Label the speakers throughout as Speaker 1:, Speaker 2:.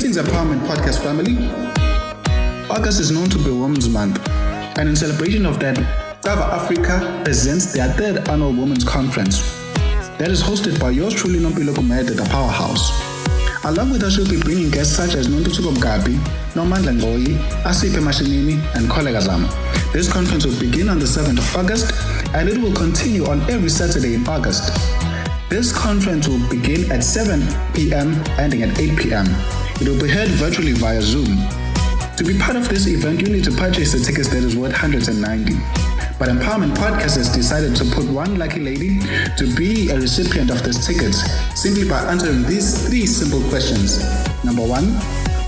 Speaker 1: Greetings, Empowerment Podcast family. August is known to be Women's Month, and in celebration of that, South Africa presents their third annual Women's Conference that is hosted by yours truly, Nompilo Kumede, the Powerhouse. Along with us, we'll be bringing guests such as Nontutuko Mgabi, Nomandla Ngoyi, Asipe Mashinini, and Kolega Zama. This conference will begin on the 7th of August, and it will continue on every Saturday in August. This conference will begin at 7 p.m. ending at 8 p.m. It will be held virtually via Zoom. To be part of this event, you need to purchase the tickets that is worth 190. But Empowerment Podcast has decided to put one lucky lady to be a recipient of these tickets simply by answering these three simple questions. Number one,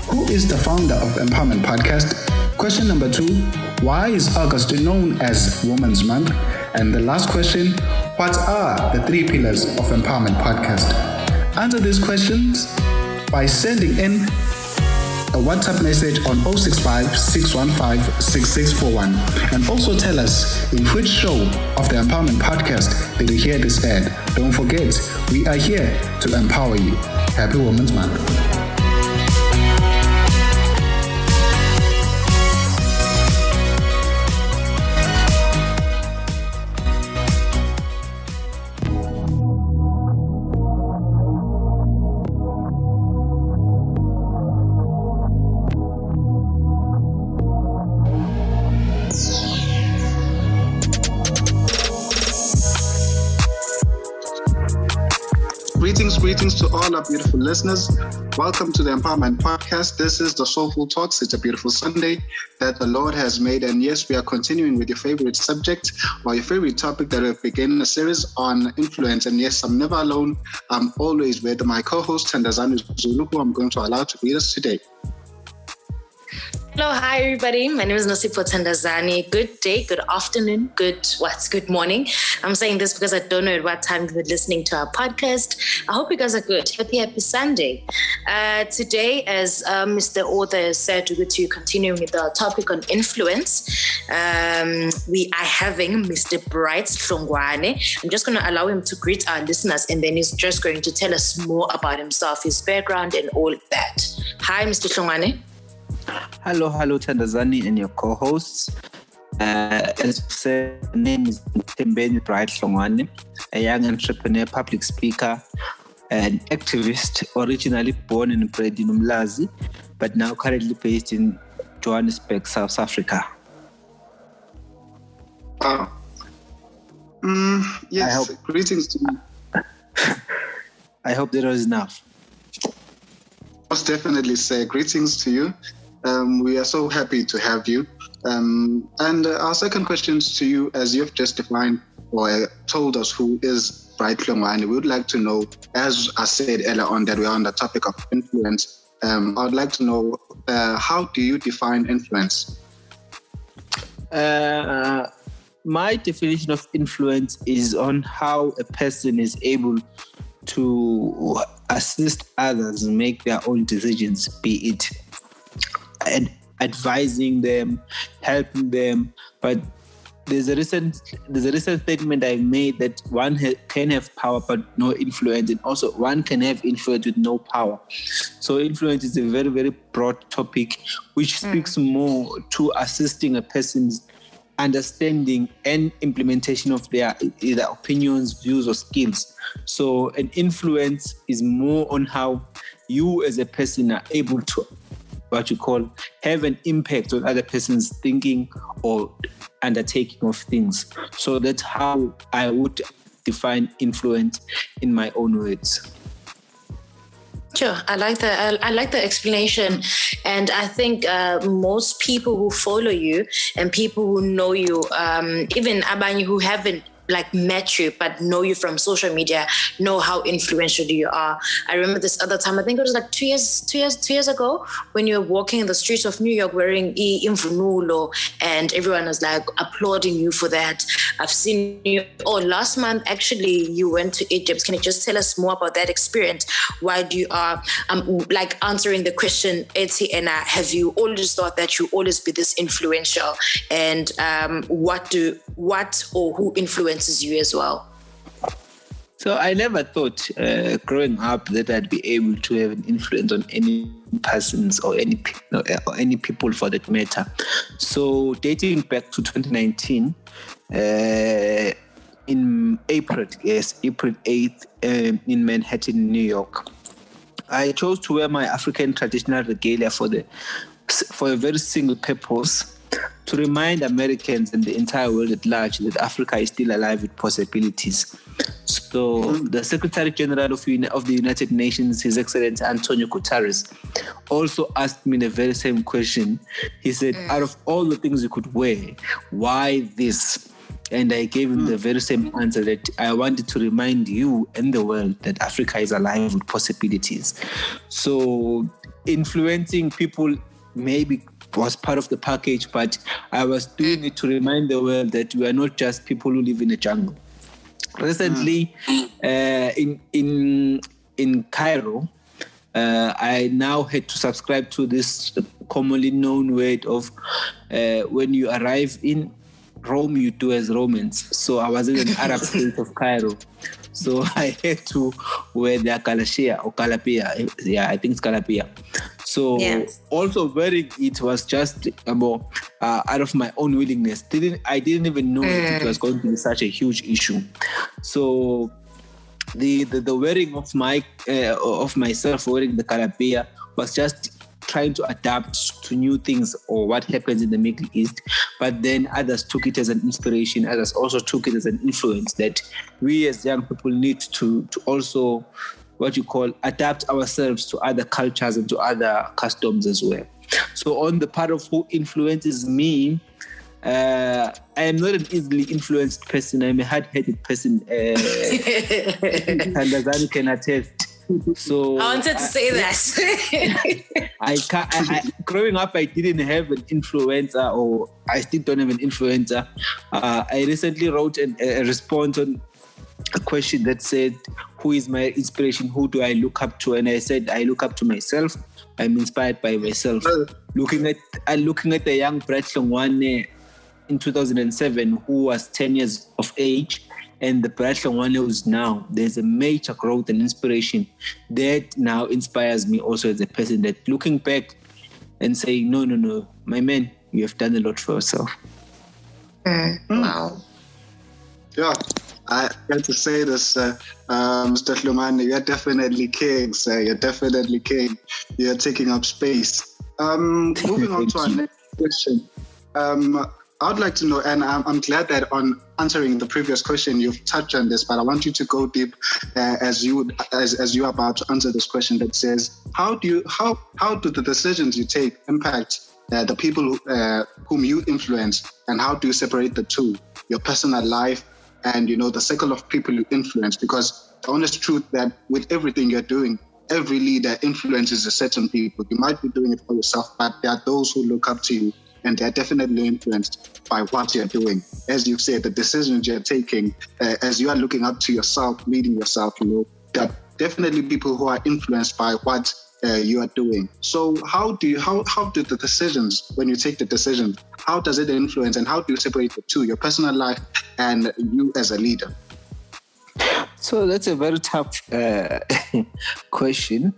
Speaker 1: who is the founder of Empowerment Podcast? Question number two, why is August known as Women's Month? And the last question, what are the three pillars of Empowerment Podcast? Answer these questions by sending in a WhatsApp message on 065 615 6641, and also tell us in which show of the Empowerment Podcast did you hear this ad. Don't forget, we are here to empower you. Happy Women's Month. Greetings to all our beautiful listeners. Welcome to the Empowerment Podcast. This is the Soulful Talks. It's a beautiful Sunday that the Lord has made. And yes, we are continuing with your favorite subject or your favorite topic that will begin a series on influence. And yes, I'm never alone. I'm always with my co-host, Thandazani Zulu, who I'm going to allow to lead us today.
Speaker 2: Hello, hi everybody. My name is Nosipho Thandazani. Good day, good afternoon, good morning. I'm saying this because I don't know at what time you're listening to our podcast. I hope you guys are good. Happy Sunday. Today, as Mr. Author said, we're going to continue with the topic on influence. We are having Mr. Bright Hlongwane. I'm just going to allow him to greet our listeners, and then he's just going to tell us more about himself, his background, and all that. Hi, Mr. Hlongwane.
Speaker 3: Hello, Thandazani and your co-hosts. As you said, my name is Bright Hlongwane, a young entrepreneur, public speaker, and activist, originally born and bred in Umlazi, but now currently based in Johannesburg, South Africa.
Speaker 1: Yes, greetings to you.
Speaker 3: I hope that was enough.
Speaker 1: Most definitely say greetings to you. We are so happy to have you. And our second question to you, as you've just defined or told us who is Bright Hlongwane, we would like to know, as I said earlier on, that we are on the topic of influence. I would like to know, how do you define influence?
Speaker 3: My definition of influence is on how a person is able to assist others make their own decisions, be it advising them, helping them. But there's a recent statement I made that one can have power but no influence, and also one can have influence with no power. So influence is a very, very broad topic which speaks more to assisting a person's understanding and implementation of their either opinions, views, or skills. So an influence is more on how you as a person are able to have an impact on other person's thinking or undertaking of things. So that's how I would define influence in my own words.
Speaker 2: Sure, I like the explanation, and I think most people who follow you and people who know you, even Abanye who haven't met you but know you from social media, know how influential you are. I remember this other time, I think it was 2 years ago, when you were walking in the streets of New York wearing imvunulo, and everyone was applauding you for that. I've seen you, last month actually you went to Egypt. Can you just tell us more about that experience? Why do you are answering the question, Etienne, have you always thought that you always be this influential, and what or who influences you as well?
Speaker 3: So I never thought growing up that I'd be able to have an influence on any persons or any people for that matter. So dating back to 2019, in April 8th, in Manhattan, New York, I chose to wear my African traditional regalia for a very single purpose, to remind Americans and the entire world at large that Africa is still alive with possibilities. So the Secretary General of the United Nations, His Excellency Antonio Guterres, also asked me the very same question. He said, out of all the things you could wear, why this? And I gave him the very same answer, that I wanted to remind you and the world that Africa is alive with possibilities. So influencing people maybe was part of the package, but I was doing it to remind the world that we are not just people who live in a jungle. Recently, in Cairo, I now had to subscribe to this commonly known word of when you arrive in Rome, you do as Romans. So I was in an Arab state of Cairo. So I had to wear the kalashia or kalapia. Yeah, I think it's kalapia. So also wearing it was just out of my own willingness. I didn't even know that it was going to be such a huge issue. So the wearing of myself wearing the kalapia was just trying to adapt to new things or what happens in the Middle East. But then others took it as an inspiration. Others also took it as an influence that we as young people need to also adapt ourselves to other cultures and to other customs as well. So on the part of who influences me, I am not an easily influenced person. I'm a hard-headed person. Tandazani can attest. So
Speaker 2: I wanted to say that.
Speaker 3: Growing up, I didn't have an influencer, or I still don't have an influencer. I recently wrote a response on a question that said, who is my inspiration? Who do I look up to? And I said, I look up to myself. I'm inspired by myself. Looking at the young Bright Hlongwane in 2007, who was 10 years of age, and the Bright Hlongwane who's now, there's a major growth and inspiration that now inspires me also as a person, that looking back and saying, no, my man, you have done a lot for yourself.
Speaker 2: Wow.
Speaker 1: Yeah, I got to say this, Mr. Hlongwane, you're definitely king, sir. You're definitely king. You're taking up space. Moving on to our next question. I would like to know, and I'm glad that on answering the previous question, you've touched on this, but I want you to go deep as you're about to answer this question that says, how do the decisions you take impact the people whom you influence, and how do you separate the two, your personal life and, the circle of people you influence? Because the honest truth that with everything you're doing, every leader influences a certain people. You might be doing it for yourself, but there are those who look up to you, and they're definitely influenced by what you're doing. As you've said, the decisions you're taking, as you are looking up to yourself, leading yourself, there are definitely people who are influenced by what you are doing. So how do the decisions, when you take the decision, how does it influence, and how do you separate the two, your personal life and you as a leader?
Speaker 3: So that's a very tough question.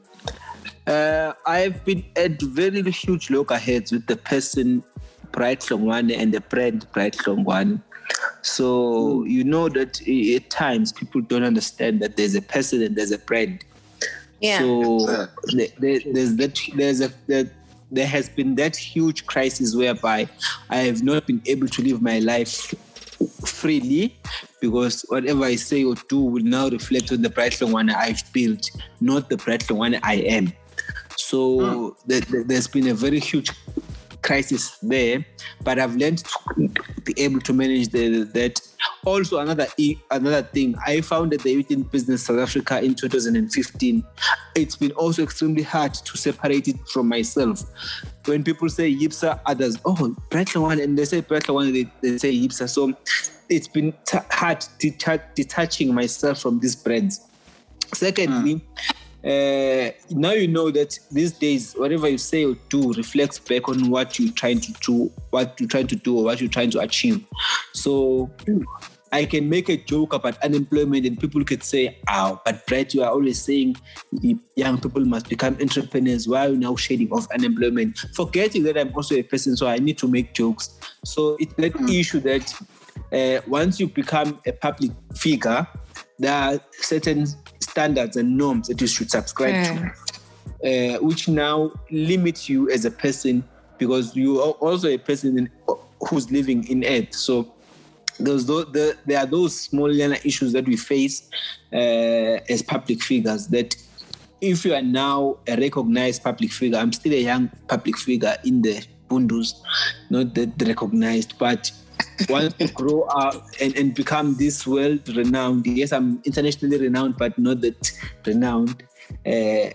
Speaker 3: I've been at very huge loggerheads with the person Bright Hlongwane and the brand Bright Hlongwane. So you know that at times people don't understand that there's a person and there's a brand.
Speaker 2: Yeah.
Speaker 3: So there has been that huge crisis whereby I have not been able to live my life freely, because whatever I say or do will now reflect on the Bright Hlongwane I've built, not the Bright Hlongwane I am. So there's been a very huge crisis there, but I've learned to be able to manage that. Also, another thing, I founded the Youth in Business South Africa in 2015. It's been also extremely hard to separate it from myself. When people say YIPSA, others, Bright Hlongwane, and they say Bright Hlongwane, they say YIPSA. So it's been hard detaching myself from these brands. Secondly, now you know that these days, whatever you say or do reflects back on what you're trying to do, or what you're trying to achieve. So I can make a joke about unemployment and people could say, "Oh, but Bright, you are always saying young people must become entrepreneurs. Why are you now shading off unemployment?" Forgetting that I'm also a person, so I need to make jokes. So it's that issue that once you become a public figure, there are certain standards and norms that you should subscribe to, which now limit you as a person, because you are also a person who's living in earth. So there are those small issues that we face as public figures, that if you are now a recognized public figure, I'm still a young public figure in the Bundus, not that recognized, but once you grow up and become this world-renowned, yes, I'm internationally renowned, but not that renowned, there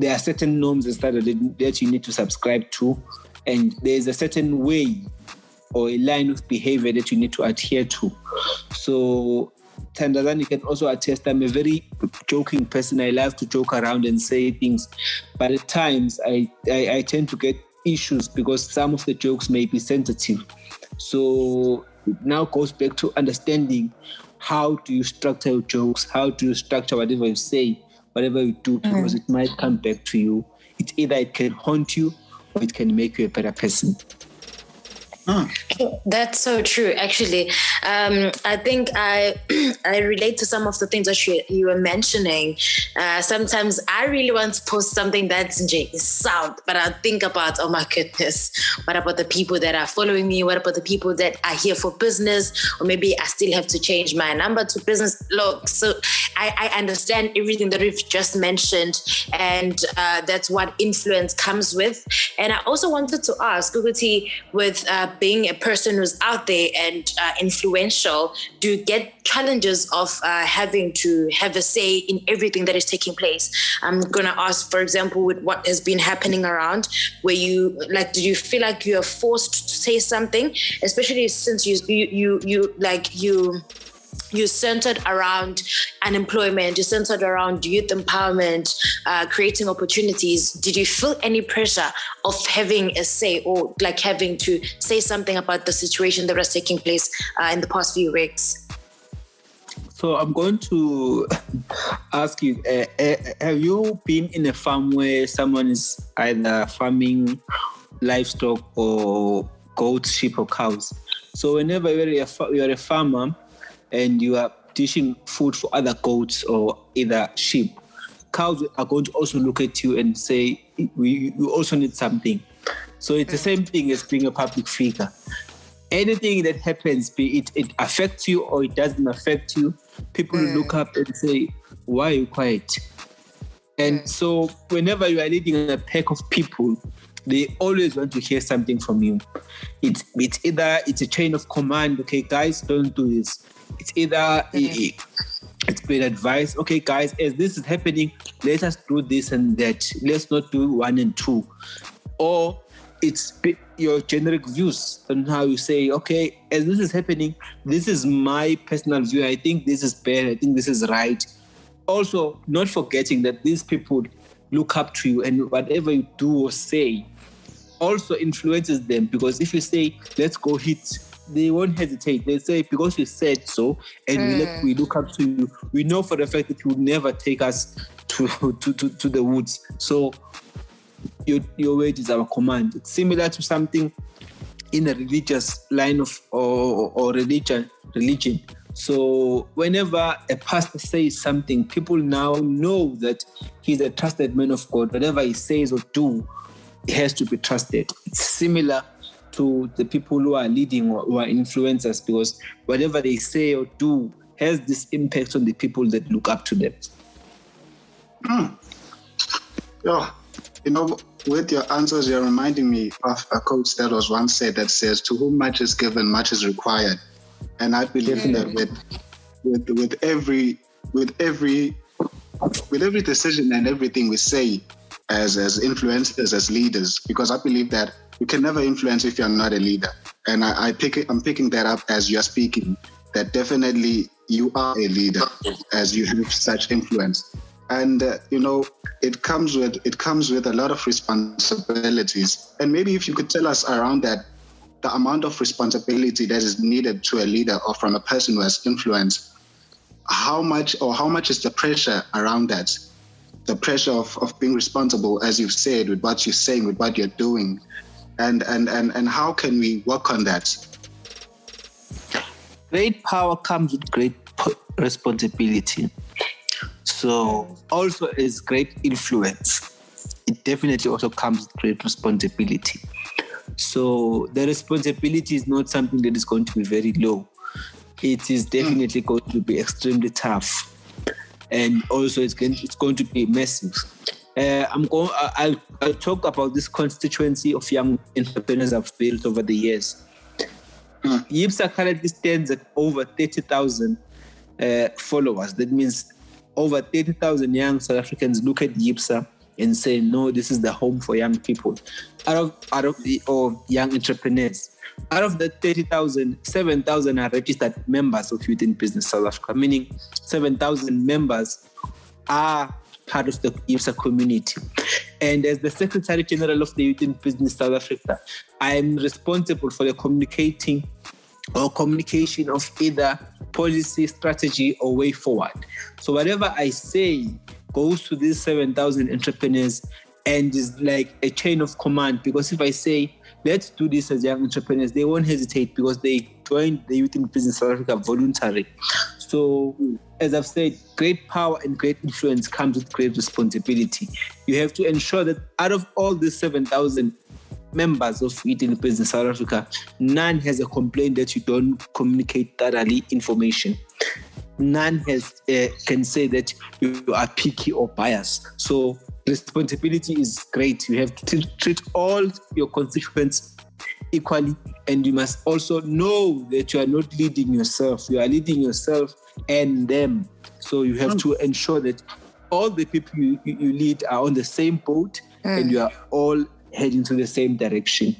Speaker 3: are certain norms and standards that you need to subscribe to, and there's a certain way or a line of behavior that you need to adhere to. So Thandazani can also attest, I'm a very joking person. I love to joke around and say things, but at times I tend to get issues because some of the jokes may be sensitive. So it now goes back to understanding, how do you structure your jokes? How do you structure whatever you say, whatever you do, because it might come back to you. It's either it can haunt you or it can make you a better person.
Speaker 2: That's so true, actually. I think I relate to some of the things that you were mentioning. Sometimes I really want to post something that's sound, but I think about, oh my goodness, what about the people that are following me? What about the people that are here for business? Or maybe I still have to change my number to business. Look, so I understand everything that we've just mentioned, and that's what influence comes with. And I also wanted to ask, Guguti, with being a person who's out there and influential, do you get challenges of having to have a say in everything that is taking place? I'm going to ask, for example, with what has been happening around, where you, like, do you feel like you are forced to say something, especially since you centered around unemployment, you centered around youth empowerment, creating opportunities. Did you feel any pressure of having a say, or like having to say something about the situation that was taking place in the past few weeks?
Speaker 3: So I'm going to ask you, have you been in a farm where someone is either farming livestock or goats, sheep or cows? So whenever you're a farmer, and you are dishing food for other goats or either sheep, cows are going to also look at you and say, you also need something. So it's the same thing as being a public figure. Anything that happens, be it affects you or it doesn't affect you, people will look up and say, why are you quiet? And so whenever you are leading a pack of people, they always want to hear something from you. It's either it's a chain of command, okay, guys, don't do this. It's either it's been advice, okay, guys, as this is happening, let us do this and that. Let's not do 1 and 2. Or it's your generic views on how you say, okay, as this is happening, this is my personal view. I think this is bad. I think this is right. Also, not forgetting that these people look up to you, and whatever you do or say also influences them, because if you say, let's go hit, they won't hesitate. They say, because you said so, and we look up to you, we know for the fact that you will never take us to the woods. So your word is our command. It's similar to something in a religious line of or religion. So whenever a pastor says something, people now know that he's a trusted man of God. Whatever he says or do, it has to be trusted. It's similar to the people who are leading or who are influencers, because whatever they say or do has this impact on the people that look up to them.
Speaker 1: Yeah, with your answers, you're reminding me of a quote that was once said that says, "To whom much is given, much is required." And I believe that with every decision and everything we say as influencers, as leaders, because I believe that you can never influence if you're not a leader. And I'm picking that up as you're speaking, that definitely you are a leader as you have such influence. And it comes with a lot of responsibilities. And maybe if you could tell us around that, the amount of responsibility that is needed to a leader or from a person who has influence, how much is the pressure around that? The pressure of being responsible, as you've said, with what you're saying, with what you're doing, and how can we work on that?
Speaker 3: Great power comes with great responsibility. So also is great influence. It definitely also comes with great responsibility. So the responsibility is not something that is going to be very low. It is definitely going to be extremely tough. And also it's going to be massive. I'll talk about this constituency of young entrepreneurs I've built over the years. YIPSA currently stands at over 30,000 followers. That means over 30,000 young South Africans look at YIPSA and say, no, this is the home for young people, or young entrepreneurs. Out of the 30,000, 7,000 are registered members of Youth in Business South Africa, meaning 7,000 members are part of the YIPSA community. And as the Secretary General of the Youth in Business South Africa, I'm responsible for the communication of either policy, strategy, or way forward. So whatever I say goes to these 7,000 entrepreneurs and is like a chain of command. Because if I say, let's do this as young entrepreneurs, they won't hesitate because they joined the Youth in Business South Africa voluntarily. So, as I've said, great power and great influence comes with great responsibility. You have to ensure that out of all these 7,000 members of Youth in Business South Africa, none has a complaint that you don't communicate thoroughly information. None can say that you are picky or biased. So responsibility is great. You have to treat all your constituents equally, and you must also know that you are not leading yourself. You are leading yourself and them. So you have to ensure that all the people you lead are on the same boat and you are all heading to the same direction.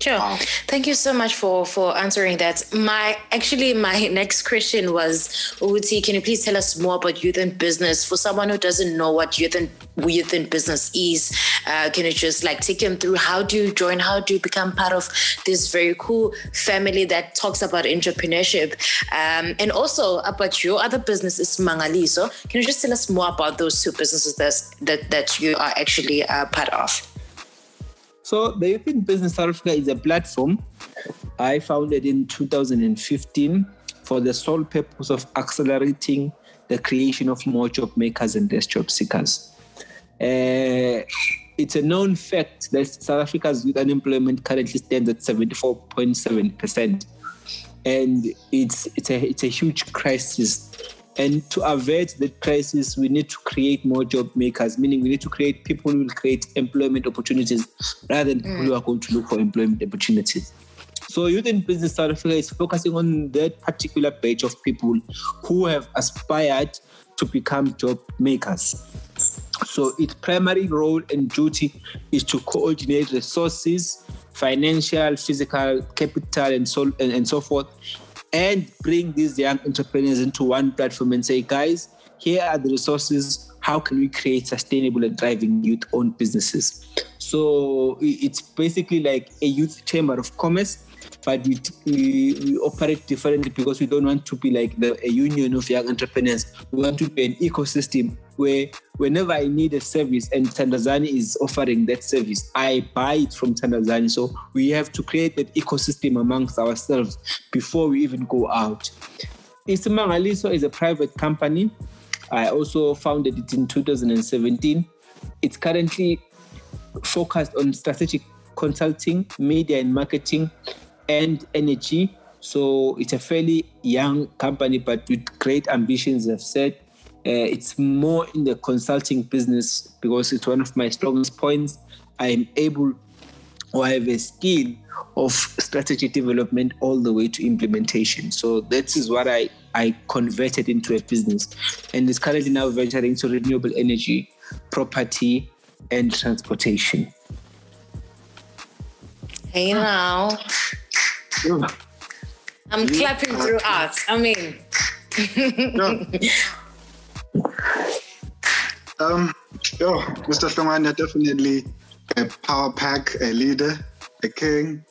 Speaker 2: Sure. Wow. Thank you so much for answering that. My next question was, Uti, can you please tell us more about Youth in Business? For someone who doesn't know what Youth in Business is, can you just take them through how do you join? How do you become part of this very cool family that talks about entrepreneurship? And also about your other business is Mangaliso. Can you just tell us more about those two businesses that you are actually part of?
Speaker 3: So the Youth in Business South Africa is a platform I founded in 2015 for the sole purpose of accelerating the creation of more job makers and less job seekers. It's a known fact that South Africa's youth unemployment currently stands at 74.7%. And it's a huge crisis. And to avert that crisis, we need to create more job makers, meaning we need to create people who will create employment opportunities rather than people who are going to look for employment opportunities. So Youth in Business South Africa is focusing on that particular batch of people who have aspired to become job makers. So its primary role and duty is to coordinate resources, financial, physical, capital, and so forth, and bring these young entrepreneurs into one platform and say, guys, here are the resources. How can we create sustainable and thriving youth-owned businesses? So it's basically like a youth chamber of commerce, but we operate differently because we don't want to be like a union of young entrepreneurs. We want to be an ecosystem where whenever I need a service and Tandazani is offering that service, I buy it from Tandazani. So we have to create that ecosystem amongst ourselves before we even go out. Mangaliso is a private company. I also founded it in 2017. It's currently focused on strategic consulting, media and marketing, and energy. So it's a fairly young company, but with great ambitions, I've said. It's more in the consulting business because it's one of my strongest points. I am able, or I have a skill of strategy development all the way to implementation. So that is what I converted into a business. And it's currently now venturing to renewable energy, property, and transportation.
Speaker 2: Hey now. I'm clapping throughout. I mean.
Speaker 1: Mr. Hlongwane, definitely a power pack, a leader, a king.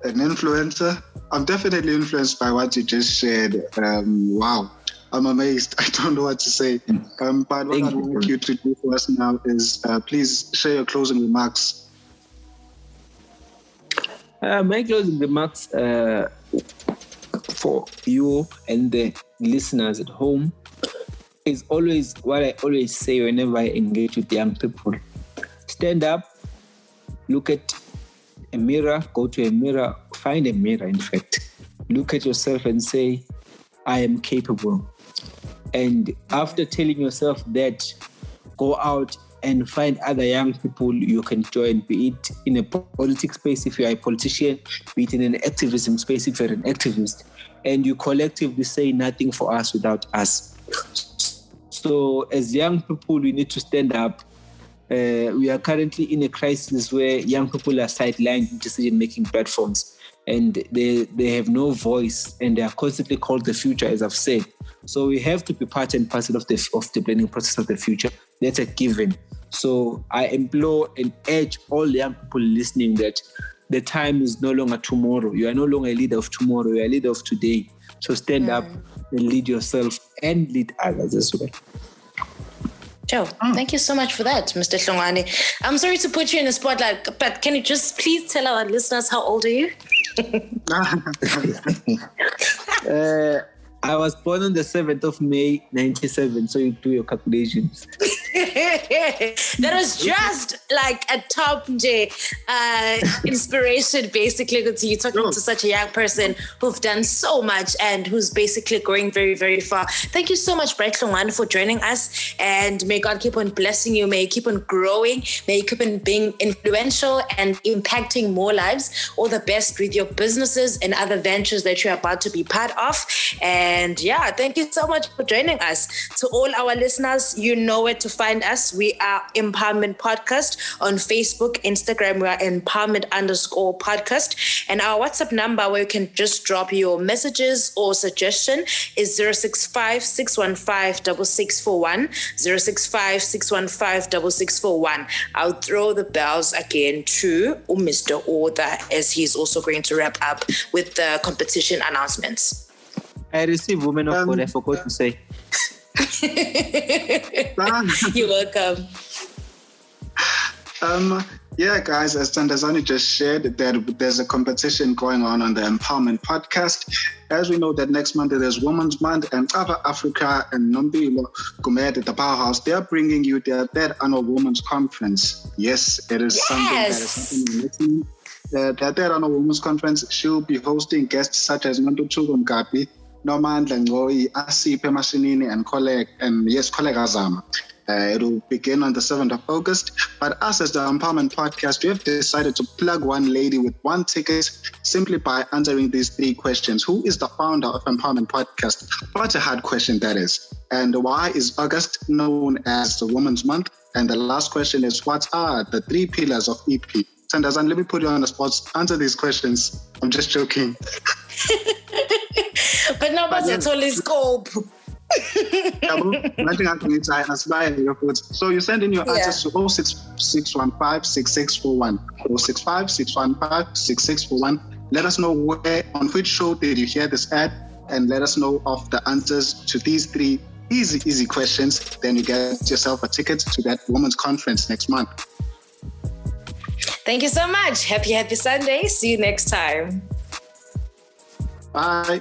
Speaker 1: an influencer. I'm definitely influenced by what you just shared. Wow, I'm amazed. I don't know what to say. But what I'd like you to do for us now is please share your closing remarks.
Speaker 3: My closing remarks for you and the listeners at home is always what I always say whenever I engage with young people. Stand up, look at a mirror, go to a mirror, find a mirror, in fact. Look at yourself and say, I am capable. And after telling yourself that, go out and find other young people you can join, be it in a politics space if you are a politician, be it in an activism space if you're an activist, and you collectively say nothing for us without us. So as young people, we need to stand up. We are currently in a crisis where young people are sidelined in decision-making platforms, and they have no voice, and they are constantly called the future, as I've said. So we have to be part and parcel of the planning process of the future. That's a given. So I implore and urge all young people listening that the time is no longer tomorrow. You are no longer a leader of tomorrow. You are a leader of today. So stand up and lead yourself and lead others as well.
Speaker 2: Joe, thank you so much for that, Mr. Hlongwane. I'm sorry to put you in a spotlight, but can you just please tell our listeners how old are you?
Speaker 3: I was born on the 7th of May, 1997, so you do your calculations.
Speaker 2: That was just like a top inspiration, basically, because you're talking to such a young person who've done so much and who's basically going very, very far. Thank you so much, Bright Hlongwane, for joining us, and may God keep on blessing you. May you keep on growing. May you keep on being influential and impacting more lives. All the best with your businesses and other ventures that you're about to be part of. And yeah, thank you so much for joining us. To all our listeners, you know where to find us. We are Empowerment Podcast on Facebook, Instagram. We are Empowerment_podcast. And our WhatsApp number where you can just drop your messages or suggestion is 065-615-6641. 065-615-6641. I'll throw the bells again to Mr. Author as he's also going to wrap up with the competition announcements.
Speaker 3: I received Women of God, I forgot to say.
Speaker 2: You're welcome.
Speaker 1: Yeah, guys, as Tandazani just shared, that there's a competition going on the Empowerment Podcast. As we know that next Monday there's Women's Month, and South Africa and Nombilo Gumed at the Powerhouse, they are bringing you their third annual Women's Conference. Yes, it is something that is happening. The third annual Women's Conference, she'll be hosting guests such as Nontuchuko Mkapi, Nomandla Ngoi, Asiphe Mashinini, and colleague Azama. It will begin on the 7th of August. But us as the Empowerment Podcast, we have decided to plug one lady with one ticket simply by answering these three questions. Who is the founder of Empowerment Podcast? What a hard question that is. And why is August known as the Women's Month? And the last question is, what are the three pillars of EP? Sandazan, let me put you on the spot. Answer these questions. I'm just joking.
Speaker 2: But now that's only scope.
Speaker 1: So you send in your answers to 06615-6641. 065-615-6641. Let us know on which show did you hear this ad, and let us know of the answers to these three easy questions. Then you get yourself a ticket to that women's conference next month.
Speaker 2: Thank you so much. Happy Sunday. See you next time.
Speaker 1: Bye.